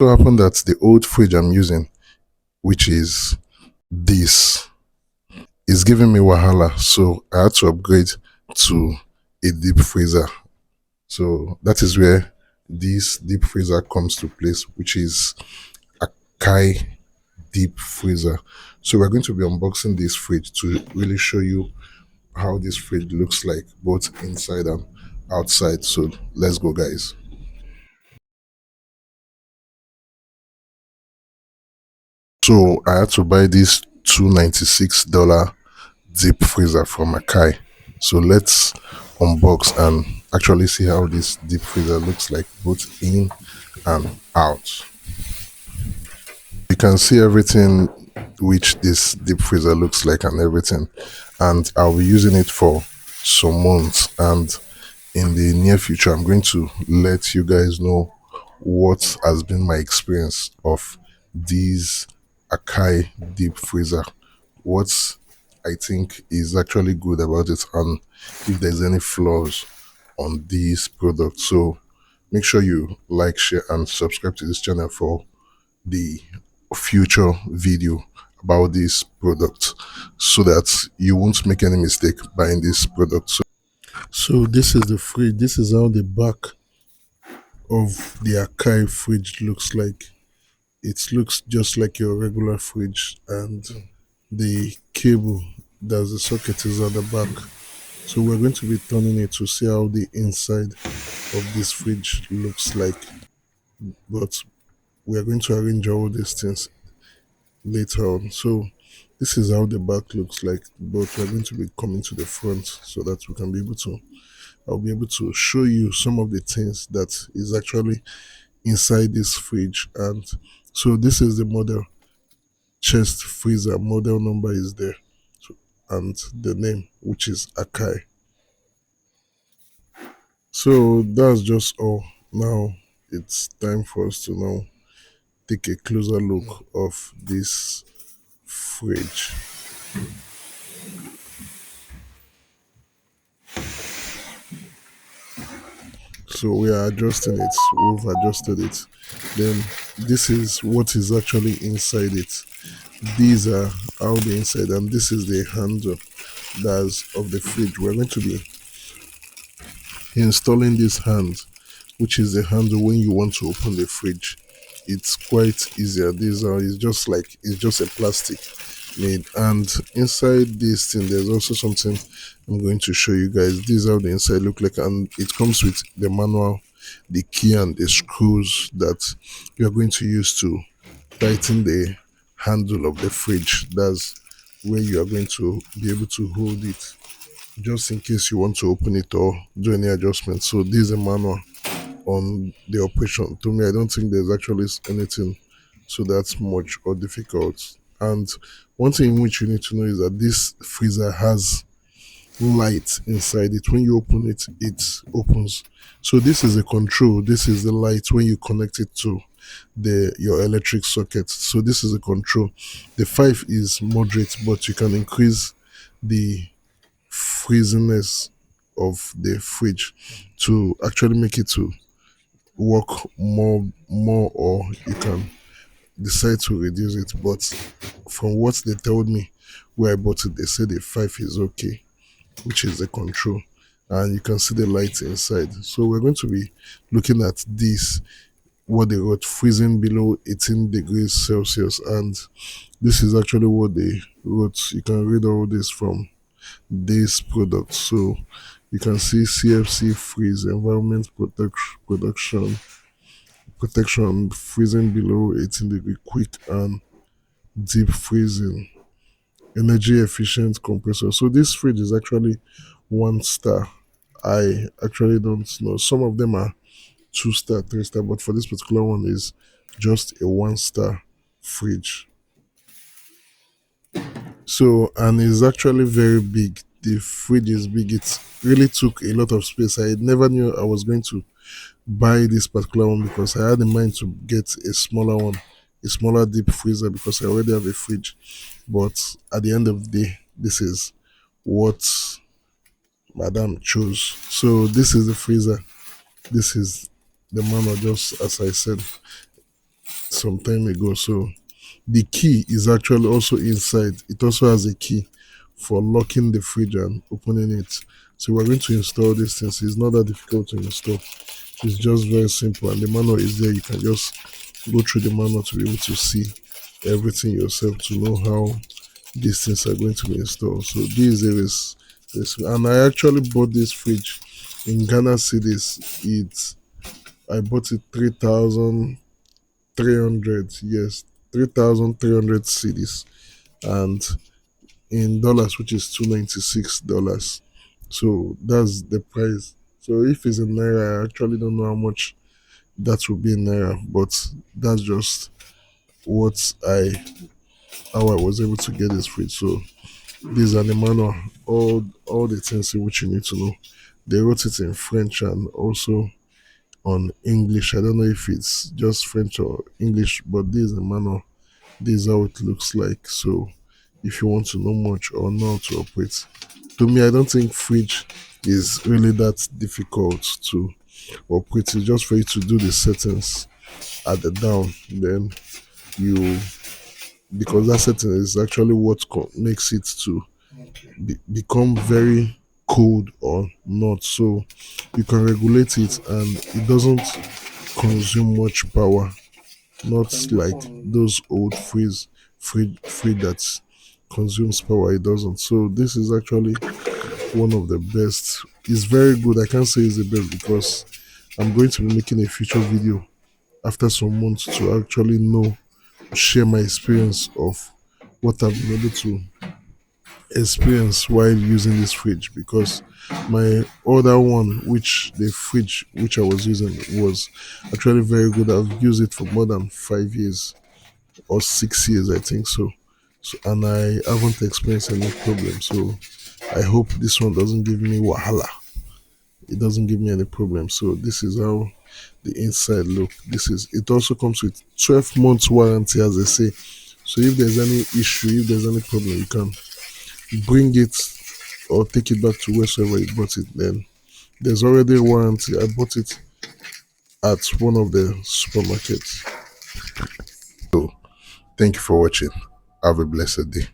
So happened that the old fridge I'm using, which is this, is giving me wahala. So I had to upgrade to a deep freezer. So that is where this deep freezer comes to place, which is Akai deep freezer. So we're going to be unboxing this fridge to really show you how this fridge looks like, both inside and outside. So let's go, guys. So I had to buy this $296 deep freezer from Akai. So let's unbox and actually see how this deep freezer looks like, both in and out. You can see everything which this deep freezer looks like and everything. And I'll be using it for some months. And in the near future, I'm going to let you guys know what has been my experience of these Akai deep freezer. What I think is actually good about it, and if there's any flaws on these products. So make sure you like, share, and subscribe to this channel for the future video about this product, so that you won't make any mistake buying this product. So this is the fridge. This is how the back of the Akai fridge looks like. It looks just like your regular fridge, and the cable that's the socket is at the back. So we're going to be turning it to see how the inside of this fridge looks like. But we are going to arrange all these things later on. So this is how the back looks like, but we're going to be coming to the front so that we can be able to, I'll be able to show you some of the things that is actually inside this fridge. And so this is the model chest freezer. Model number is there, so, and the name, which is Akai. So that's just all. Now it's time for us to now take a closer look of this fridge. So we are adjusting it. We've adjusted it. Then this is what is actually inside it. These are how the inside, and this is the handle that's of the fridge. We're going to be installing this hand, which is the handle when you want to open the fridge. It's quite easier. These are, it's just like, it's just a plastic made, and inside this thing there's also something I'm going to show you guys. This is how the inside look like, and it comes with the manual, the key, and the screws that you're going to use to tighten the handle of the fridge. That's where you are going to be able to hold it, just in case you want to open it or do any adjustments. So this is a manual on the operation. To me, I don't think there's actually anything so that's much or difficult. And one thing which you need to know is that this freezer has light inside it. When you open it, it opens. So this is a control. This is the light when you connect it to the your electric socket. So this is a control. The 5 is moderate, but you can increase the freeziness of the fridge to actually make it to work more, or you can decide to reduce it. But from what they told me where I bought it, they said the 5 is okay, which is the control, and you can see the lights inside. So we're going to be looking at this, what they wrote, freezing below 18 degrees Celsius, and this is actually what they wrote. You can read all this from this product. So you can see CFC freeze, environment protection, freezing below 18 degree, quick and deep freezing, energy efficient compressor. So this fridge is actually 1 star. I actually don't know. Some of them are 2 star, 3 star, but for this particular one is just a 1 star fridge. So, and it's actually very big. The fridge is big. It really took a lot of space. I never knew I was going to buy this particular one, because I had in mind to get a smaller one, a smaller deep freezer, because I already have a fridge. But at the end of the day, this is what Madame chose. So this is the freezer. This is the manual, just as I said. some time ago. So the key is actually also inside. It also has a key for locking the fridge and opening it. So we're going to install these things. It's not that difficult to install. It's just very simple, and the manual is there. You can just go through the manual to be able to see everything yourself to know how these things are going to be installed. So this, and I actually bought this fridge in Ghana cities. I bought it 3,300. Yes, 3,300 cities, and in dollars, which is $296. So that's the price. So if it's in naira, I actually don't know how much that would be in naira, but that's just what I how I was able to get this fridge. So these are the manual, all the things in which you need to know. They wrote it in French and also on English. I don't know if it's just French or English, but this is the manual. This is how it looks like. So if you want to know much or know how to operate, to me, I don't think fridge is really that difficult to operate. It's just for you to do the settings at the down, then you because that setting is actually what makes it to become very cold or not. So you can regulate it and it doesn't consume much power, not like those old fridge that consumes power. It doesn't. So this is actually one of the best. It's very good. I can't say it's the best because I'm going to be making a future video after some months to actually share my experience of what I've been able to experience while using this fridge, because my other one, which the fridge which I was using was actually very good. I've used it for more than 5 years or 6 years, I think so. So and I haven't experienced any problem. So I hope this one doesn't give me wahala. It doesn't give me any problem. So this is how the inside look. It also comes with 12 months warranty, as they say. So if there's any issue, if there's any problem, you can bring it or take it back to wherever you bought it. Then there's already a warranty. I bought it at one of the supermarkets. So thank you for watching. Have a blessed day.